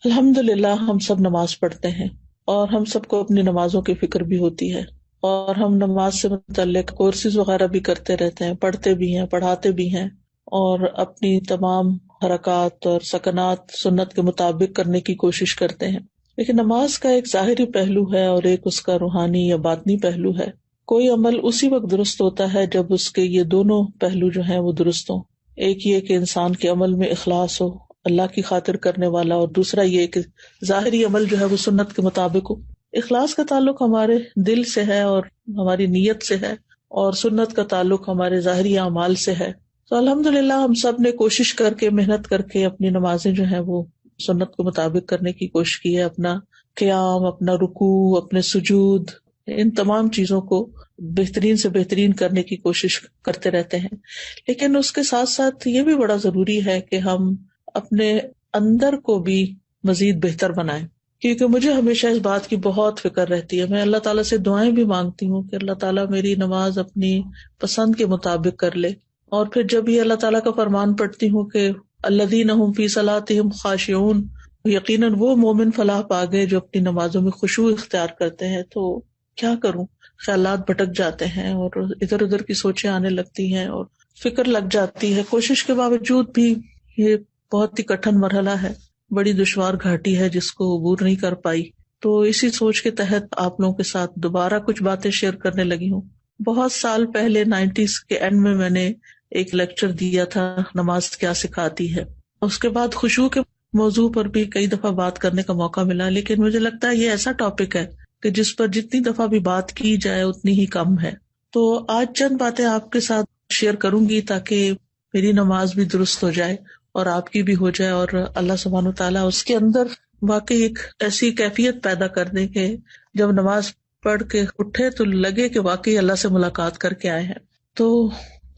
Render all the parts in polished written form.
الحمدللہ ہم سب نماز پڑھتے ہیں اور ہم سب کو اپنی نمازوں کی فکر بھی ہوتی ہے، اور ہم نماز سے متعلق کورسز وغیرہ بھی کرتے رہتے ہیں، پڑھتے بھی ہیں، پڑھاتے بھی ہیں، اور اپنی تمام حرکات اور سکنات سنت کے مطابق کرنے کی کوشش کرتے ہیں۔ لیکن نماز کا ایک ظاہری پہلو ہے اور ایک اس کا روحانی یا باطنی پہلو ہے۔ کوئی عمل اسی وقت درست ہوتا ہے جب اس کے یہ دونوں پہلو جو ہیں وہ درست ہوں۔ ایک یہ کہ انسان کے عمل میں اخلاص ہو، اللہ کی خاطر کرنے والا، اور دوسرا یہ کہ ظاہری عمل جو ہے وہ سنت کے مطابق ہو۔ اخلاص کا تعلق ہمارے دل سے ہے اور ہماری نیت سے ہے، اور سنت کا تعلق ہمارے ظاہری اعمال سے ہے۔ تو الحمدللہ ہم سب نے کوشش کر کے، محنت کر کے اپنی نمازیں جو ہیں وہ سنت کے مطابق کرنے کی کوشش کی ہے۔ اپنا قیام، اپنا رکوع، اپنے سجود، ان تمام چیزوں کو بہترین سے بہترین کرنے کی کوشش کرتے رہتے ہیں۔ لیکن اس کے ساتھ ساتھ یہ بھی بڑا ضروری ہے کہ ہم اپنے اندر کو بھی مزید بہتر بنائیں، کیونکہ مجھے ہمیشہ اس بات کی بہت فکر رہتی ہے۔ میں اللہ تعالیٰ سے دعائیں بھی مانگتی ہوں کہ اللہ تعالیٰ میری نماز اپنی پسند کے مطابق کر لے، اور پھر جب یہ اللہ تعالیٰ کا فرمان پڑھتی ہوں کہ الذین ھم فی صلاتہم خاشعون، یقیناً وہ مومن فلاح پا گئے جو اپنی نمازوں میں خشوع اختیار کرتے ہیں، تو کیا کروں، خیالات بھٹک جاتے ہیں اور ادھر ادھر کی سوچیں آنے لگتی ہیں اور فکر لگ جاتی ہے۔ کوشش کے باوجود بھی یہ بہت ہی کٹھن مرحلہ ہے، بڑی دشوار گھاٹی ہے جس کو عبور نہیں کر پائی۔ تو اسی سوچ کے تحت آپ لوگوں کے ساتھ دوبارہ کچھ باتیں شیئر کرنے لگی ہوں۔ بہت سال پہلے 90s کے اینڈ میں نے ایک لیکچر دیا تھا، نماز کیا سکھاتی ہے۔ اس کے بعد خشوع کے موضوع پر بھی کئی دفعہ بات کرنے کا موقع ملا، لیکن مجھے لگتا ہے یہ ایسا ٹاپک ہے کہ جس پر جتنی دفعہ بھی بات کی جائے اتنی ہی کم ہے۔ تو آج چند باتیں آپ کے ساتھ شیئر کروں گی تاکہ میری نماز بھی درست ہو جائے اور آپ کی بھی ہو جائے، اور اللہ سبحانہ وتعالیٰ اس کے اندر واقعی ایک ایسی کیفیت پیدا کر دے کہ جب نماز پڑھ کے اٹھے تو لگے کہ واقعی اللہ سے ملاقات کر کے آئے ہیں۔ تو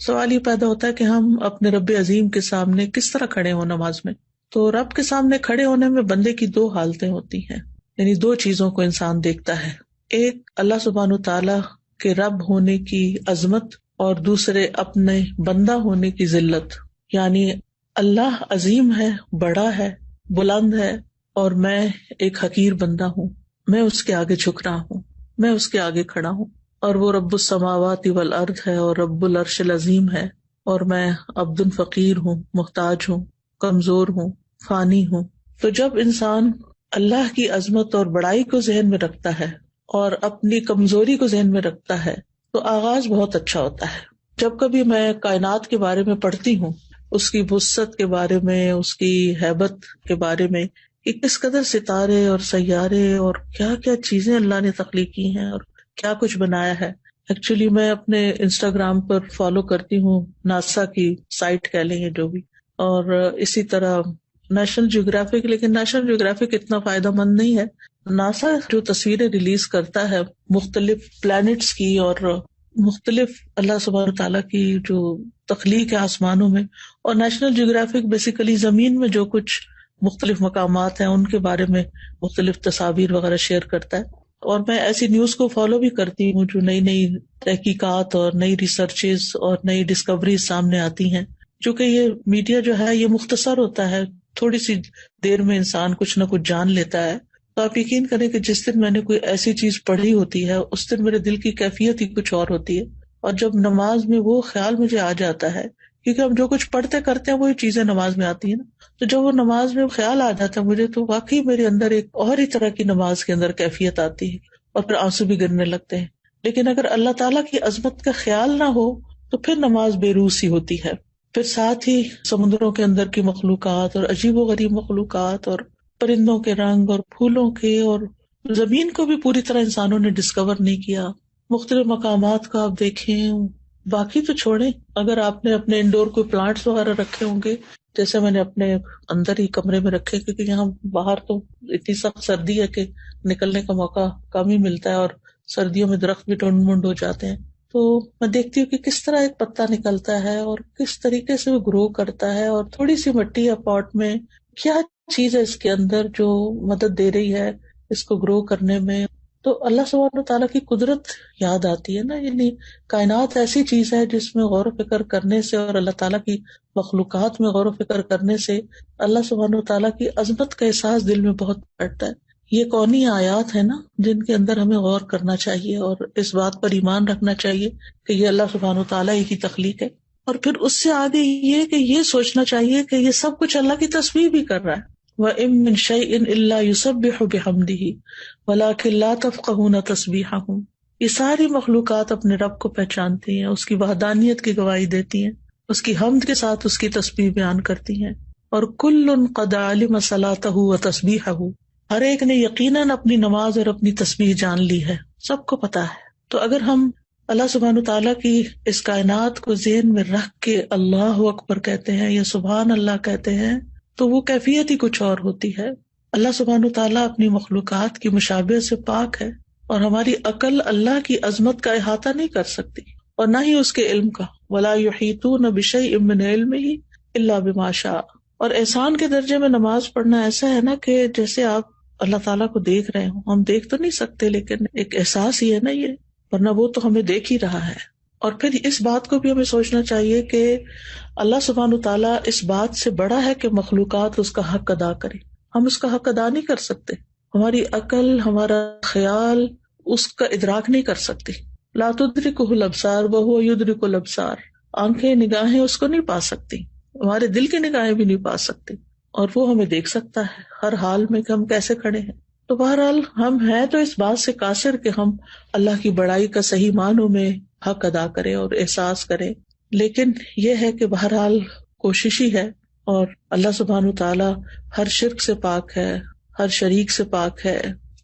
سوال یہ پیدا ہوتا ہے کہ ہم اپنے رب عظیم کے سامنے کس طرح کھڑے ہوں نماز میں۔ تو رب کے سامنے کھڑے ہونے میں بندے کی دو حالتیں ہوتی ہیں، یعنی دو چیزوں کو انسان دیکھتا ہے، ایک اللہ سبحانہ تعالیٰ کے رب ہونے کی عظمت، اور دوسرے اپنے بندہ ہونے کی ذلت، یعنی اللہ عظیم ہے، بڑا ہے، بلند ہے، اور میں ایک حقیر بندہ ہوں، میں اس کے آگے جھک رہا ہوں، میں اس کے آگے کھڑا ہوں، اور وہ رب السماوات والارض ہے اور رب العرش العظیم ہے، اور میں عبد فقیر ہوں، محتاج ہوں، کمزور ہوں، فانی ہوں۔ تو جب انسان اللہ کی عظمت اور بڑائی کو ذہن میں رکھتا ہے اور اپنی کمزوری کو ذہن میں رکھتا ہے تو آغاز بہت اچھا ہوتا ہے۔ جب کبھی میں کائنات کے بارے میں پڑھتی ہوں، اس کی وسعت کے بارے میں، اس کی ہیبت کے بارے میں، کہ کس قدر ستارے اور سیارے اور کیا کیا چیزیں اللہ نے تخلیق کی ہیں اور کیا کچھ بنایا ہے۔ ایکچولی میں اپنے انسٹاگرام پر فالو کرتی ہوں ناسا کی سائٹ کہہ لیں جو بھی، اور اسی طرح نیشنل جیوگرافک، لیکن نیشنل جیوگرافک اتنا فائدہ مند نہیں ہے۔ ناسا جو تصویریں ریلیز کرتا ہے مختلف پلانٹس کی اور مختلف اللہ سبحانہ تعالیٰ کی جو تخلیق ہے آسمانوں میں، اور نیشنل جیوگرافک بیسیکلی زمین میں جو کچھ مختلف مقامات ہیں ان کے بارے میں مختلف تصاویر وغیرہ شیئر کرتا ہے۔ اور میں ایسی نیوز کو فالو بھی کرتی ہوں جو نئی نئی تحقیقات اور نئی ریسرچز اور نئی ڈسکوریز سامنے آتی ہیں۔ چونکہ یہ میڈیا جو ہے یہ مختصر ہوتا ہے، تھوڑی سی دیر میں انسان کچھ نہ کچھ جان لیتا ہے۔ تو آپ یقین کریں کہ جس دن میں نے کوئی ایسی چیز پڑھی ہوتی ہے اس دن میرے دل کی کیفیت ہی کچھ اور ہوتی ہے، اور جب نماز میں وہ خیال مجھے آ جاتا ہے، کیونکہ ہم جو کچھ پڑھتے کرتے ہیں وہی چیزیں نماز میں آتی ہیں نا، تو جب وہ نماز میں خیال آ جاتا ہے مجھے، تو واقعی میرے اندر ایک اور ہی طرح کی نماز کے اندر کیفیت آتی ہے، اور پھر آنسو بھی گرنے لگتے ہیں۔ لیکن اگر اللہ تعالیٰ کی عظمت کا خیال نہ ہو تو پھر نماز بے روح سی ہوتی ہے۔ پھر ساتھ ہی سمندروں کے اندر کی مخلوقات اور عجیب و غریب مخلوقات اور پرندوں کے رنگ اور پھولوں کے، اور زمین کو بھی پوری طرح انسانوں نے ڈسکور نہیں کیا، مختلف مقامات کو آپ دیکھیں۔ باقی تو چھوڑیں، اگر آپ نے اپنے انڈور کوئی پلانٹس وغیرہ رکھے ہوں گے، جیسے میں نے اپنے اندر ہی کمرے میں رکھے، کیونکہ یہاں باہر تو اتنی سخت سردی ہے کہ نکلنے کا موقع کم ہی ملتا ہے، اور سردیوں میں درخت بھی ٹنڈ منڈ ہو جاتے ہیں۔ تو میں دیکھتی ہوں کہ کس طرح ایک پتا نکلتا ہے اور کس طریقے سے وہ گرو کرتا ہے، اور تھوڑی سی مٹی یا پاٹ میں کیا چیز ہے اس کے اندر جو مدد دے رہی ہے اس کو گرو کرنے میں۔ تو اللہ سبحانہ تعالیٰ کی قدرت یاد آتی ہے نا. یعنی کائنات ایسی چیز ہے جس میں غور و فکر کرنے سے اور اللہ تعالیٰ کی مخلوقات میں غور و فکر کرنے سے اللہ سبحانہ تعالیٰ کی عظمت کا احساس دل میں بہت بڑھتا ہے. یہ کونی آیات ہے نا جن کے اندر ہمیں غور کرنا چاہیے اور اس بات پر ایمان رکھنا چاہیے کہ یہ اللہ سبحانہ تعالیٰ ہی کی تخلیق ہے. اور پھر اس سے آگے یہ کہ یہ سوچنا چاہیے کہ یہ سب کچھ اللہ کی تسبیح بھی کر رہا ہے. وَإِن مِّن شَيْءٍ إِلَّا يُسَبِّحُ بِحَمْدِهِ وَلَٰكِن لَّا تَفْقَهُونَ تَسْبِيحَهُمْ. یہ ساری مخلوقات اپنے رب کو پہچانتی ہیں، اس کی وحدانیت کی گواہی دیتی ہیں، اس کی حمد کے ساتھ اس کی تسبیح بیان کرتی ہیں. اور كُلٌّ قَدْ عَلِمَ صَلَاتَهُ وَتَسْبِيحَهُ، ہر ایک نے یقیناً اپنی نماز اور اپنی تسبیح جان لی ہے، سب کو پتا ہے. تو اگر ہم اللہ سبحانہ تعالیٰ کی اس کائنات کو ذہن میں رکھ کے اللہ اکبر کہتے ہیں یا سبحان اللہ کہتے ہیں تو وہ کیفیت ہی کچھ اور ہوتی ہے. اللہ سبحانہ تعالیٰ اپنی مخلوقات کی مشابہت سے پاک ہے اور ہماری عقل اللہ کی عظمت کا احاطہ نہیں کر سکتی اور نہ ہی اس کے علم کا. وَلَا يُحِيطُونَ بِشَيْءٍ مِّنْ عِلْمِهِ إِلَّا بِمَا شَاءَ. اور احسان کے درجے میں نماز پڑھنا ایسا ہے نا کہ جیسے آپ اللہ تعالیٰ کو دیکھ رہے ہوں. ہم دیکھ تو نہیں سکتے لیکن ایک احساس ہی ہے نا یہ، ورنہ وہ تو ہمیں دیکھ ہی رہا ہے. اور پھر اس بات کو بھی ہمیں سوچنا چاہیے کہ اللہ سبحانہ تعالیٰ اس بات سے بڑا ہے کہ مخلوقات اس کا حق ادا کرے. ہم اس کا حق ادا نہیں کر سکتے، ہماری عقل ہمارا خیال اس کا ادراک نہیں کر سکتی. لا تدرکہ الابصار وہو یدرک الابصار. آنکھیں نگاہیں اس کو نہیں پا سکتی، ہمارے دل کی نگاہیں بھی نہیں پا سکتی، اور وہ ہمیں دیکھ سکتا ہے ہر حال میں کہ ہم کیسے کھڑے ہیں. تو بہرحال ہم ہیں تو اس بات سے قاصر کہ ہم اللہ کی بڑائی کا صحیح معنوں میں حق ادا کریں اور احساس کریں. لیکن یہ ہے کہ بہرحال کوشش ہی ہے، اور اللہ سبحانہ تعالیٰ ہر شرک سے پاک ہے، ہر شریک سے پاک ہے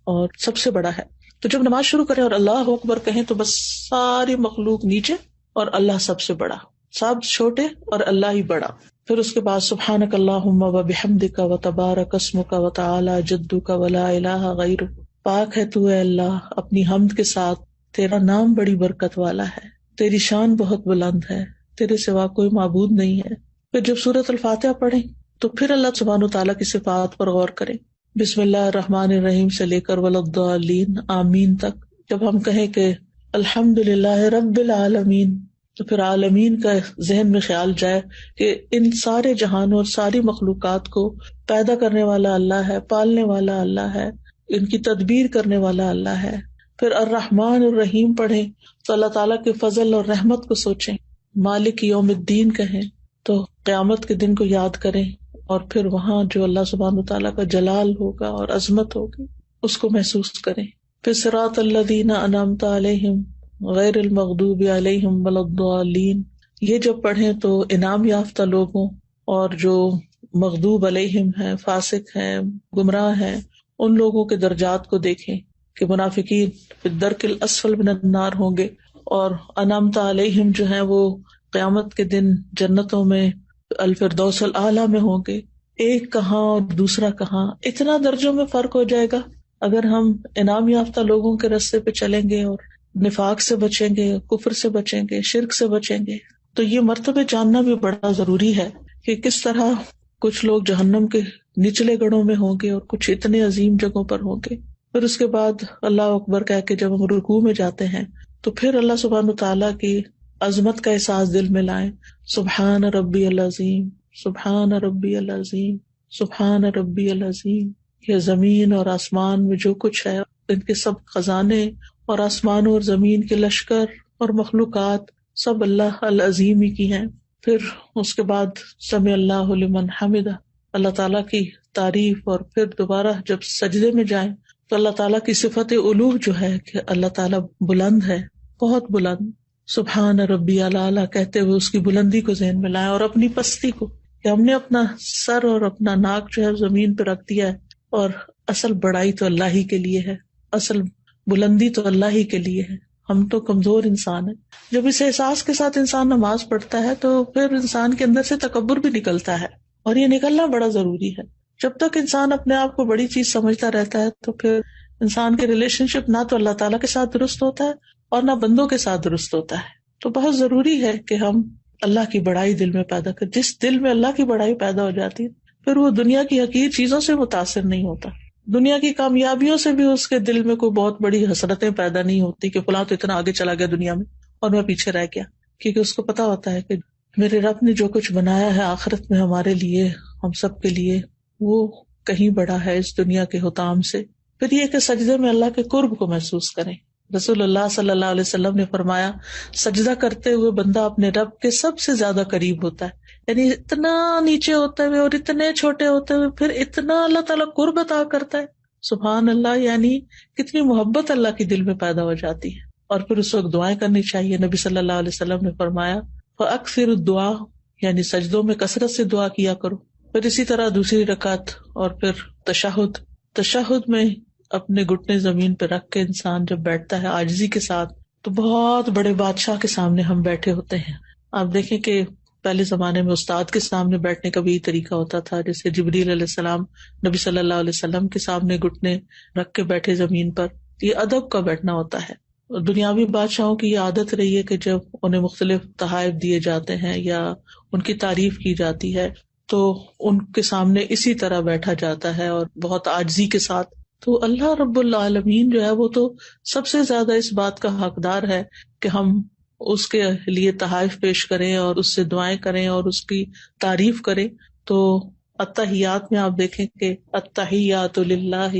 اور سب سے بڑا ہے. تو جب نماز شروع کریں اور اللہ اکبر کہیں تو بس ساری مخلوق نیچے اور اللہ سب سے بڑا، سب چھوٹے اور اللہ ہی بڑا. پھر اس کے بعد سبحانک اللہم و بحمدک و تبارک اسمک و تعالی جدک و لا الہ غیرک. پاک ہے تو اے اللہ اپنی حمد کے ساتھ، تیرا نام بڑی برکت والا ہے، تیری شان بہت بلند ہے، تیرے سوا کوئی معبود نہیں ہے. پھر جب سورۃ الفاتحہ پڑھیں تو پھر اللہ سبحانہ تعالیٰ کی صفات پر غور کریں. بسم اللہ الرحمن الرحیم سے لے کر وللضالین آمین تک. جب ہم کہیں کہ الحمد للہ رب العالمین تو پھر عالمین کا ذہن میں خیال جائے کہ ان سارے جہانوں اور ساری مخلوقات کو پیدا کرنے والا اللہ ہے، پالنے والا اللہ ہے، ان کی تدبیر کرنے والا اللہ ہے. پھر الرحمن الرحیم پڑھیں تو اللہ تعالیٰ کے فضل اور رحمت کو سوچیں. مالک یوم الدین کہیں تو قیامت کے دن کو یاد کریں، اور پھر وہاں جو اللہ سبحانہ تعالیٰ کا جلال ہوگا اور عظمت ہوگی اس کو محسوس کریں. پھر صراط الذین انعمت علیہم غیر المغضوب علیہم ولا الضالین، یہ جب پڑھیں تو انعام یافتہ لوگوں اور جو مغضوب علیہم ہیں، فاسق ہیں، گمراہ ہیں، ان لوگوں کے درجات کو دیکھیں کہ منافقین فی الدرک الاسفل من النار ہوں گے، اور انعمت علیہم جو ہیں وہ قیامت کے دن جنتوں میں الفردوس الاعلیٰ میں ہوں گے. ایک کہاں اور دوسرا کہاں، اتنا درجوں میں فرق ہو جائے گا اگر ہم انعام یافتہ لوگوں کے راستے پہ چلیں گے اور نفاق سے بچیں گے، کفر سے بچیں گے، شرک سے بچیں گے. تو یہ مرتبے جاننا بھی بڑا ضروری ہے کہ کس طرح کچھ لوگ جہنم کے نچلے گڑھوں میں ہوں گے اور کچھ اتنے عظیم جگہوں پر ہوں گے. پھر اس کے بعد اللہ اکبر کہہ کے جب ہم رکوع میں جاتے ہیں تو پھر اللہ سبحانہ تعالیٰ کی عظمت کا احساس دل میں لائیں. سبحان ربی العظیم، سبحان ربی العظیم، سبحان ربی العظیم. یہ زمین اور آسمان میں جو کچھ ہے، ان کے سب خزانے اور آسمان اور زمین کے لشکر اور مخلوقات سب اللہ العظیم ہی کی ہیں. پھر اس کے بعد سمع اللہ لمن حمدہ، اللہ تعالیٰ کی تعریف. اور پھر دوبارہ جب سجدے میں جائیں تو اللہ تعالیٰ کی صفت علو جو ہے کہ اللہ تعالیٰ بلند ہے، بہت بلند. سبحان ربی الاعلیٰ کہتے ہوئے اس کی بلندی کو ذہن میں لائیں اور اپنی پستی کو، کہ ہم نے اپنا سر اور اپنا ناک جو ہے زمین پہ رکھ دیا ہے، اور اصل بڑائی تو اللہ ہی کے لیے ہے، اصل بلندی تو اللہ ہی کے لیے ہے. ہم تو کمزور انسان ہیں. جب اس احساس کے ساتھ انسان نماز پڑھتا ہے تو پھر انسان کے اندر سے تکبر بھی نکلتا ہے، اور یہ نکلنا بڑا ضروری ہے. جب تک انسان اپنے آپ کو بڑی چیز سمجھتا رہتا ہے تو پھر انسان کے ریلیشن شپ نہ تو اللہ تعالیٰ کے ساتھ درست ہوتا ہے اور نہ بندوں کے ساتھ درست ہوتا ہے. تو بہت ضروری ہے کہ ہم اللہ کی بڑائی دل میں پیدا کریں. جس دل میں اللہ کی بڑائی پیدا ہو جاتی ہے پھر وہ دنیا کی حقیر چیزوں سے متاثر نہیں ہوتا. دنیا کی کامیابیوں سے بھی اس کے دل میں کوئی بہت بڑی حسرتیں پیدا نہیں ہوتی کہ فلاں تو اتنا آگے چلا گیا دنیا میں اور میں پیچھے رہ گیا، کیونکہ اس کو پتا ہوتا ہے کہ میرے رب نے جو کچھ بنایا ہے آخرت میں ہمارے لیے، ہم سب کے لیے، وہ کہیں بڑا ہے اس دنیا کے حطام سے۔ پھر یہ کہ سجدے میں اللہ کے قرب کو محسوس کریں۔ رسول اللہ صلی اللہ علیہ وسلم نے فرمایا، سجدہ کرتے ہوئے بندہ اپنے رب کے سب سے زیادہ قریب ہوتا ہے، یعنی اتنا نیچے ہوتے ہوئے اور اتنے چھوٹے ہوتے ہوئے پھر اتنا اللہ تعالیٰ قرب عطا کرتا ہے۔ سبحان اللہ، یعنی کتنی محبت اللہ کے دل میں پیدا ہو جاتی ہے۔ اور پھر اس وقت دعائیں کرنی چاہیے۔ نبی صلی اللہ علیہ وسلم نے فرمایا، فَأَكْثِرُ الدُّعَاء، یعنی سجدوں میں کثرت سے دعا کیا کرو۔ پھر اسی طرح دوسری رکعت اور پھر تشہد میں اپنے گھٹنے زمین پہ رکھ کے انسان جب بیٹھتا ہے عاجزی کے ساتھ، تو بہت بڑے بادشاہ کے سامنے ہم بیٹھے ہوتے ہیں۔ آپ دیکھیں کہ پہلے زمانے میں استاد کے سامنے بیٹھنے کا بھی طریقہ ہوتا تھا، جیسے جبریل علیہ السلام نبی صلی اللہ علیہ وسلم کے سامنے گھٹنے رکھ کے بیٹھے زمین پر، یہ ادب کا بیٹھنا ہوتا ہے۔ اور دنیاوی بادشاہوں کی یہ عادت رہی ہے کہ جب انہیں مختلف تحائف دیے جاتے ہیں یا ان کی تعریف کی جاتی ہے تو ان کے سامنے اسی طرح بیٹھا جاتا ہے اور بہت عاجزی کے ساتھ۔ تو اللہ رب العالمین جو ہے وہ تو سب سے زیادہ اس بات کا حقدار ہے کہ ہم اس کے لیے تحائف پیش کریں اور اس سے دعائیں کریں اور اس کی تعریف کریں۔ تو التحیات میں آپ دیکھیں کہ التحیات للہ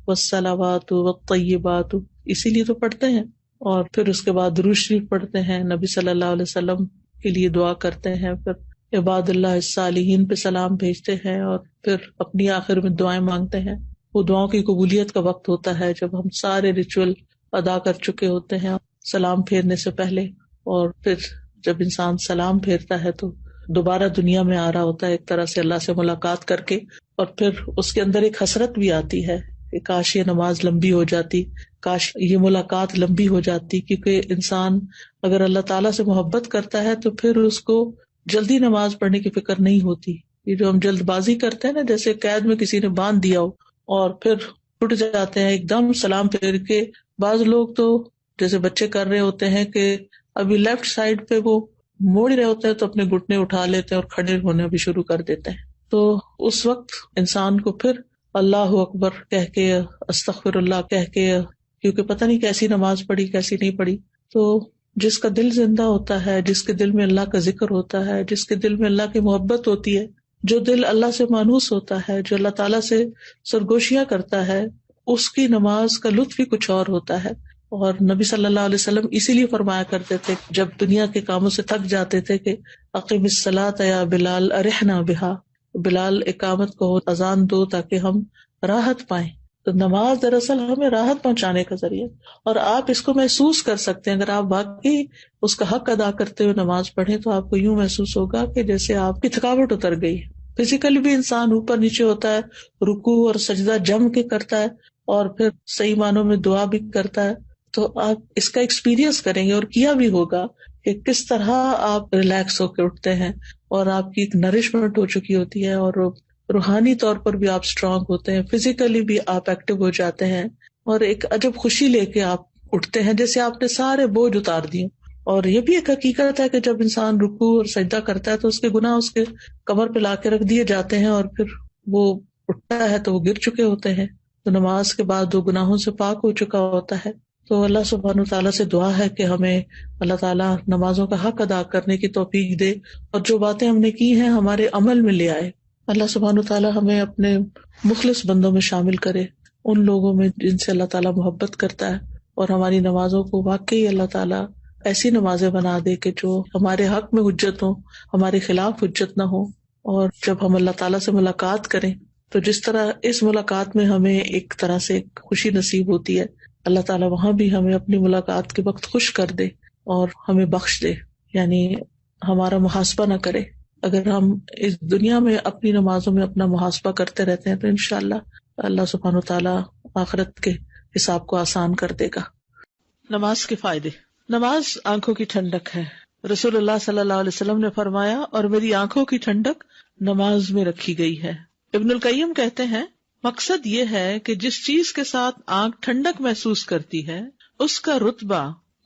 والصلوات والطیبات، اسی لیے تو پڑھتے ہیں۔ اور پھر اس کے بعد درود شریف پڑھتے ہیں، نبی صلی اللہ علیہ وسلم کے لیے دعا کرتے ہیں، پھر عباد اللہ الصالحین پہ سلام بھیجتے ہیں اور پھر اپنی آخر میں دعائیں مانگتے ہیں۔ وہ دعاؤں کی قبولیت کا وقت ہوتا ہے جب ہم سارے ریچول ادا کر چکے ہوتے ہیں سلام پھیرنے سے پہلے، اور پھر جب انسان سلام پھیرتا ہے تو دوبارہ دنیا میں آ رہا ہوتا ہے ایک طرح سے اللہ سے ملاقات کر کے، اور پھر اس کے اندر ایک حسرت بھی آتی ہے کہ کاش یہ نماز لمبی ہو جاتی، کاش یہ ملاقات لمبی ہو جاتی، کیونکہ انسان اگر اللہ تعالیٰ سے محبت کرتا ہے تو پھر اس کو جلدی نماز پڑھنے کی فکر نہیں ہوتی۔ یہ جو ہم جلد بازی کرتے ہیں نا، جیسے قید میں کسی نے باندھ دیا ہو اور پھر اٹھ جاتے ہیں ایک دم سلام پھیر کے۔ بعض لوگ تو جیسے بچے کر رہے ہوتے ہیں کہ ابھی لیفٹ سائڈ پہ وہ موڑ رہے ہوتے ہیں تو اپنے گھٹنے اٹھا لیتے ہیں اور کھڑے ہونے بھی شروع کر دیتے ہیں۔ تو اس وقت انسان کو پھر اللہ اکبر کہہ کے، استغفر اللہ کہہ کے، کیونکہ پتہ نہیں کیسی نماز پڑھی کیسی نہیں پڑھی، تو جس کا دل زندہ ہوتا ہے، جس کے دل میں اللہ کا ذکر ہوتا ہے، جس کے دل میں اللہ کی محبت ہوتی ہے، جو دل اللہ سے مانوس ہوتا ہے، جو اللہ تعالیٰ سے سرگوشیاں کرتا ہے، اس کی نماز کا لطف ہی کچھ اور ہوتا ہے۔ اور نبی صلی اللہ علیہ وسلم اسی لیے فرمایا کرتے تھے جب دنیا کے کاموں سے تھک جاتے تھے کہ اقیم الصلاۃ یا بلال ارحنا بہا، بلال اقامت کو اذان دو تاکہ ہم راحت پائیں۔ تو نماز دراصل ہمیں راحت پہنچانے کا ذریعہ، اور آپ اس کو محسوس کر سکتے ہیں۔ اگر آپ واقعی اس کا حق ادا کرتے ہوئے نماز پڑھیں تو آپ کو یوں محسوس ہوگا کہ جیسے آپ کی تھکاوٹ اتر گئی۔ فزیکلی بھی انسان اوپر نیچے ہوتا ہے، رکوع اور سجدہ جم کے کرتا ہے اور پھر صحیح معنوں میں دعا بھی کرتا ہے۔ تو آپ اس کا ایکسپیرینس کریں گے اور کیا بھی ہوگا کہ کس طرح آپ ریلیکس ہو کے اٹھتے ہیں اور آپ کی ایک نرشمنٹ ہو چکی ہوتی ہے، اور روحانی طور پر بھی آپ اسٹرانگ ہوتے ہیں، فزیکلی بھی آپ ایکٹیو ہو جاتے ہیں، اور ایک عجب خوشی لے کے آپ اٹھتے ہیں جیسے آپ نے سارے بوجھ اتار دیے۔ اور یہ بھی ایک حقیقت ہے کہ جب انسان رکوع اور سجدہ کرتا ہے تو اس کے گناہ اس کے کمر پہ لا کے رکھ دیے جاتے ہیں، اور پھر وہ اٹھتا ہے تو وہ گر چکے ہوتے ہیں، تو نماز کے بعد وہ گناہوں سے پاک ہو چکا ہوتا ہے۔ تو اللہ سبحانہ وتعالیٰ سے دعا ہے کہ ہمیں اللہ تعالیٰ نمازوں کا حق ادا کرنے کی توفیق دے، اور جو باتیں ہم نے کی ہیں ہمارے عمل میں لے آئے۔ اللہ سبحانہ وتعالیٰ ہمیں اپنے مخلص بندوں میں شامل کرے، ان لوگوں میں جن سے اللہ تعالیٰ محبت کرتا ہے، اور ہماری نمازوں کو واقعی اللہ تعالیٰ ایسی نمازیں بنا دے کہ جو ہمارے حق میں حجت ہوں، ہمارے خلاف حجت نہ ہو۔ اور جب ہم اللہ تعالیٰ سے ملاقات کریں تو جس طرح اس ملاقات میں ہمیں ایک طرح سے خوشی نصیب ہوتی ہے، اللہ تعالیٰ وہاں بھی ہمیں اپنی ملاقات کے وقت خوش کر دے اور ہمیں بخش دے، یعنی ہمارا محاسبہ نہ کرے۔ اگر ہم اس دنیا میں اپنی نمازوں میں اپنا محاسبہ کرتے رہتے ہیں تو انشاءاللہ اللہ سبحانہ وتعالیٰ آخرت کے حساب کو آسان کر دے گا۔ نماز کے فائدے۔ نماز آنکھوں کی ٹھنڈک ہے۔ رسول اللہ صلی اللہ علیہ وسلم نے فرمایا، اور میری آنکھوں کی ٹھنڈک نماز میں رکھی گئی ہے۔ ابن القیم کہتے ہیں مقصد یہ ہے کہ جس چیز کے ساتھ آنکھ ٹھنڈک محسوس کرتی ہے اس کا رتبہ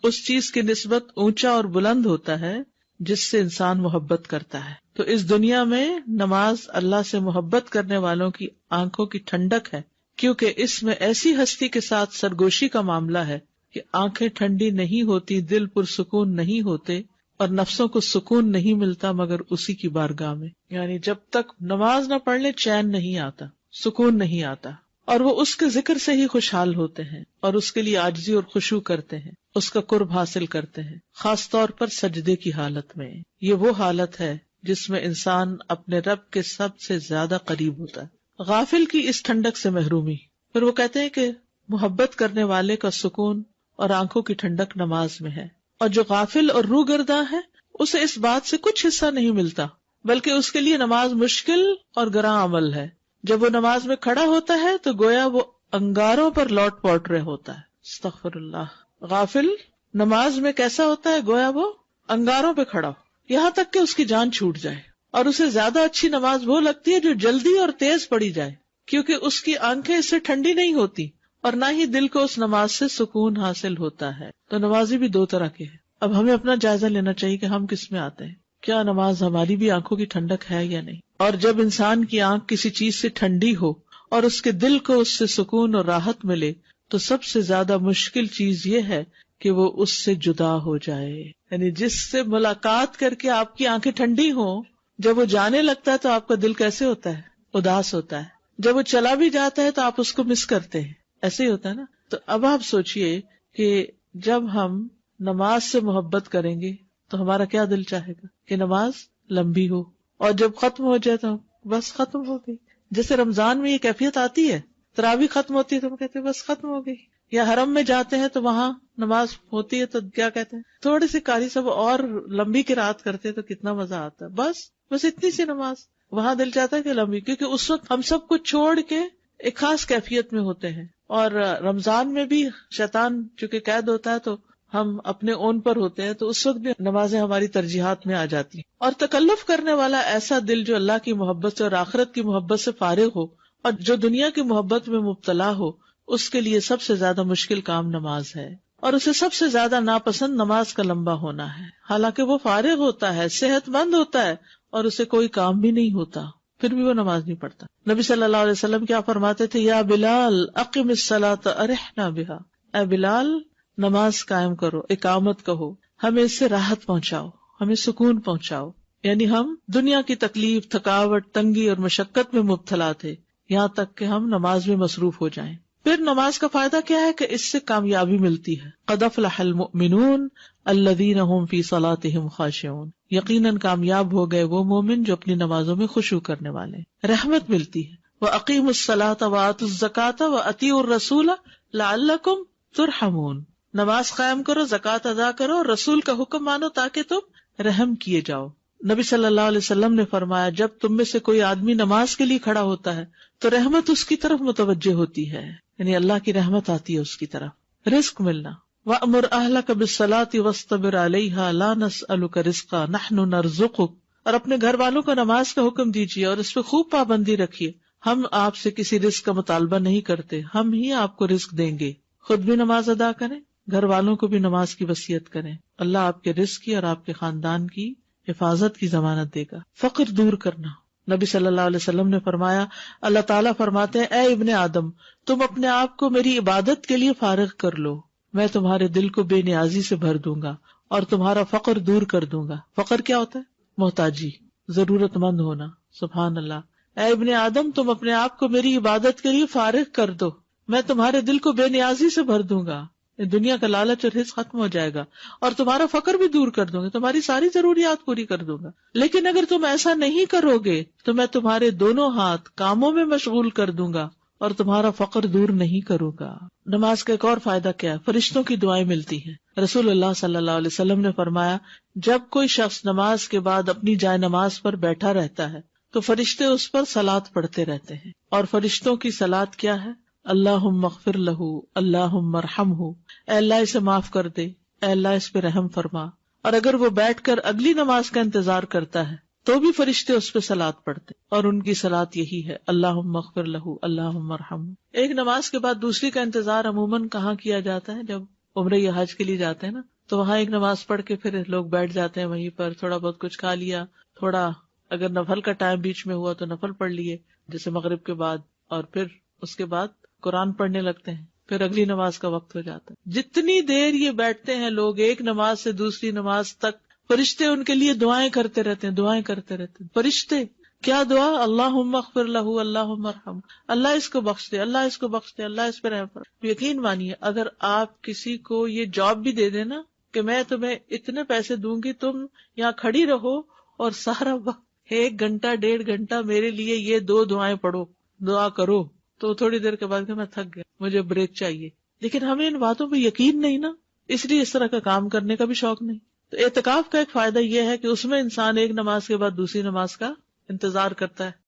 اس چیز کی نسبت اونچا اور بلند ہوتا ہے جس سے انسان محبت کرتا ہے۔ تو اس دنیا میں نماز اللہ سے محبت کرنے والوں کی آنکھوں کی ٹھنڈک ہے، کیونکہ اس میں ایسی ہستی کے ساتھ سرگوشی کا معاملہ ہے کہ آنکھیں ٹھنڈی نہیں ہوتی، دل پرسکون نہیں ہوتے، اور نفسوں کو سکون نہیں ملتا مگر اسی کی بارگاہ میں. یعنی جب تک نماز نہ پڑھ لیں چین نہیں آتا، سکون نہیں آتا، اور وہ اس کے ذکر سے ہی خوشحال ہوتے ہیں اور اس کے لیے عاجزی اور خشوع کرتے ہیں، اس کا قرب حاصل کرتے ہیں، خاص طور پر سجدے کی حالت میں. یہ وہ حالت ہے جس میں انسان اپنے رب کے سب سے زیادہ قریب ہوتا ہے. غافل کی اس ٹھنڈک سے محرومی. پھر وہ کہتے ہیں کہ محبت کرنے والے کا سکون اور آنکھوں کی ٹھنڈک نماز میں ہے، اور جو غافل اور روح گرداں ہے اسے اس بات سے کچھ حصہ نہیں ملتا، بلکہ اس کے لیے نماز مشکل اور گراں عمل ہے. جب وہ نماز میں کھڑا ہوتا ہے تو گویا وہ انگاروں پر لوٹ پوٹ رہے ہوتا ہے. استغفر اللہ. غافل نماز میں کیسا ہوتا ہے؟ گویا وہ انگاروں پہ کھڑا ہو، یہاں تک کہ اس کی جان چھوٹ جائے، اور اسے زیادہ اچھی نماز وہ لگتی ہے جو جلدی اور تیز پڑھی جائے، کیونکہ اس کی آنکھیں اس سے ٹھنڈی نہیں ہوتی اور نہ ہی دل کو اس نماز سے سکون حاصل ہوتا ہے. تو نمازی بھی دو طرح کے ہیں. اب ہمیں اپنا جائزہ لینا چاہیے کہ ہم کس میں آتے ہیں. کیا نماز ہماری بھی آنکھوں کی ٹھنڈک ہے یا نہیں؟ اور جب انسان کی آنکھ کسی چیز سے ٹھنڈی ہو اور اس کے دل کو اس سے سکون اور راحت ملے تو سب سے زیادہ مشکل چیز یہ ہے کہ وہ اس سے جدا ہو جائے. یعنی جس سے ملاقات کر کے آپ کی آنکھیں ٹھنڈی ہوں، جب وہ جانے لگتا ہے تو آپ کا دل کیسے ہوتا ہے؟ اداس ہوتا ہے. جب وہ چلا بھی جاتا ہے تو آپ اس کو مس کرتے ہیں. ایسے ہی ہوتا ہے نا. تو اب آپ سوچئے کہ جب ہم نماز سے محبت کریں گے تو ہمارا کیا دل چاہے گا کہ نماز لمبی ہو، اور جب ختم ہو جائے تو بس ختم ہو گئی. جیسے رمضان میں یہ کیفیت آتی ہے، تراویح ختم ہوتی ہے تو ہم کہتے ہیں بس ختم ہو گئی. یا حرم میں جاتے ہیں تو وہاں نماز ہوتی ہے تو کیا کہتے ہیں، تھوڑی سی قاری صاحب اور لمبی قرات کرتے ہیں تو کتنا مزہ آتا ہے. بس اتنی سی نماز. وہاں دل چاہتا ہے کہ لمبی، کیونکہ اس وقت ہم سب کچھ چھوڑ کے ایک خاص کیفیت میں ہوتے ہیں. اور رمضان میں بھی شیطان چونکہ قید ہوتا ہے تو ہم اپنے اون پر ہوتے ہیں، تو اس وقت بھی نمازیں ہماری ترجیحات میں آ جاتی ہیں. اور تکلف کرنے والا ایسا دل جو اللہ کی محبت سے اور آخرت کی محبت سے فارغ ہو اور جو دنیا کی محبت میں مبتلا ہو، اس کے لیے سب سے زیادہ مشکل کام نماز ہے، اور اسے سب سے زیادہ ناپسند نماز کا لمبا ہونا ہے. حالانکہ وہ فارغ ہوتا ہے، صحت مند ہوتا ہے، اور اسے کوئی کام بھی نہیں ہوتا، پھر بھی وہ نماز نہیں پڑھتا. نبی صلی اللہ علیہ وسلم کیا فرماتے تھے؟ یا بلال اقم الصلاۃ ارحنا بہا. اے بلال نماز قائم کرو، اقامت کہو، ہمیں اس سے راحت پہنچاؤ، ہمیں سکون پہنچاؤ. یعنی ہم دنیا کی تکلیف، تھکاوٹ، تنگی اور مشقت میں مبتلا تھے، یہاں تک کہ ہم نماز میں مصروف ہو جائیں. پھر نماز کا فائدہ کیا ہے کہ اس سے کامیابی ملتی ہے. قد افلح المؤمنون الذین هم فی صلاتهم خاشعون. یقیناً کامیاب ہو گئے وہ مومن جو اپنی نمازوں میں خشوع کرنے والے. رحمت ملتی ہے. وَأَقِيمُوا الصَّلَاةَ وَآتُوا الزَّكَاةَ وَأَطِيعُوا الرَّسُولَ لَعَلَّكُمْ تُرْحَمُونَ. نماز قائم کرو، زکوٰۃ ادا کرو، اور رسول کا حکم مانو تاکہ تم رحم کیے جاؤ. نبی صلی اللہ علیہ وسلم نے فرمایا جب تم میں سے کوئی آدمی نماز کے لیے کھڑا ہوتا ہے تو رحمت اس کی طرف متوجہ ہوتی ہے، یعنی اللہ کی رحمت آتی ہے اس کی طرف. رزق ملنا. وَأْمُرْ أَهْلَكَ بِالصَّلَاةِ وَاصْطَبِرْ عَلَيْهَا لَا نَسْأَلُكَ رِزْقًا نَحْنُ نَرْزُقُكَ. اور اپنے گھر والوں کو نماز کا حکم دیجیے اور اس پہ خوب پابندی رکھیے. ہم آپ سے کسی رزق کا مطالبہ نہیں کرتے، ہم ہی آپ کو رزق دیں گے. خود بھی نماز ادا کریں، گھر والوں کو بھی نماز کی وصیت کریں. اللہ آپ کے رزق کی اور آپ کے خاندان کی حفاظت کی ضمانت دے گا. فقر دور کرنا. نبی صلی اللہ علیہ وسلم نے فرمایا اللہ تعالیٰ فرماتے ہیں اے ابن آدم تم اپنے آپ کو میری عبادت کے لیے فارغ کر لو، میں تمہارے دل کو بے نیازی سے بھر دوں گا اور تمہارا فقر دور کر دوں گا. فقر کیا ہوتا ہے؟ محتاجی، ضرورت مند ہونا. سبحان اللہ. اے ابن آدم تم اپنے آپ کو میری عبادت کے لیے فارغ کر دو، میں تمہارے دل کو بے نیازی سے بھر دوں گا. دنیا کا لالچ اور حرص ختم ہو جائے گا اور تمہارا فقر بھی دور کر دوں گا، تمہاری ساری ضروریات پوری کر دوں گا. لیکن اگر تم ایسا نہیں کرو گے تو میں تمہارے دونوں ہاتھ کاموں میں مشغول کر دوں گا اور تمہارا فقر دور نہیں کروں گا. نماز کا ایک اور فائدہ کیا ہے؟ فرشتوں کی دعائیں ملتی ہیں. رسول اللہ صلی اللہ علیہ وسلم نے فرمایا جب کوئی شخص نماز کے بعد اپنی جائے نماز پر بیٹھا رہتا ہے تو فرشتے اس پر صلاۃ پڑھتے رہتے ہیں. اور فرشتوں کی صلاۃ کیا ہے؟ اللہم اغفر لہ، اللہم ارحمہ، اے اللہ اسے معاف کر دے، اے اللہ اس پہ رحم فرما. اور اگر وہ بیٹھ کر اگلی نماز کا انتظار کرتا ہے تو بھی فرشتے اس پہ صلاۃ پڑھتے، اور ان کی صلاۃ یہی ہے اللہم اغفر لہ، اللہم ارحمہ. ایک نماز کے بعد دوسری کا انتظار عموماً کہاں کیا جاتا ہے؟ جب عمرہ یا حج کے لیے جاتے ہیں نا، تو وہاں ایک نماز پڑھ کے پھر لوگ بیٹھ جاتے ہیں وہیں پر، تھوڑا بہت کچھ کھا لیا، تھوڑا اگر نفل کا ٹائم بیچ میں ہوا تو نفل پڑھ لیے جیسے مغرب کے بعد، اور پھر اس کے بعد قرآن پڑھنے لگتے ہیں، پھر اگلی نماز کا وقت ہو جاتا ہے. جتنی دیر یہ بیٹھتے ہیں لوگ ایک نماز سے دوسری نماز تک، فرشتے ان کے لیے دعائیں کرتے رہتے ہیں، دعائیں کرتے رہتے ہیں. فرشتے کیا دعا؟ اللہم اغفر لہ، اللہم ارحم، اللہ اس کو بخش دے، اللہ اس کو بخش دے، اللہ اس پر رحم فرما. یقین مانیے اگر آپ کسی کو یہ جاب بھی دے دیں نا کہ میں تمہیں اتنے پیسے دوں گی، تم یہاں کھڑی رہو اور سارا وقت 1 گھنٹہ 1.5 گھنٹہ میرے لیے یہ 2 دعائیں پڑھو، دعا کرو، تو تھوڑی دیر کے بعد کہ میں تھک گیا، مجھے بریک چاہیے. لیکن ہمیں ان باتوں پہ یقین نہیں نا، اس لیے اس طرح کا کام کرنے کا بھی شوق نہیں. تو اعتکاف کا ایک فائدہ یہ ہے کہ اس میں انسان ایک نماز کے بعد دوسری نماز کا انتظار کرتا ہے.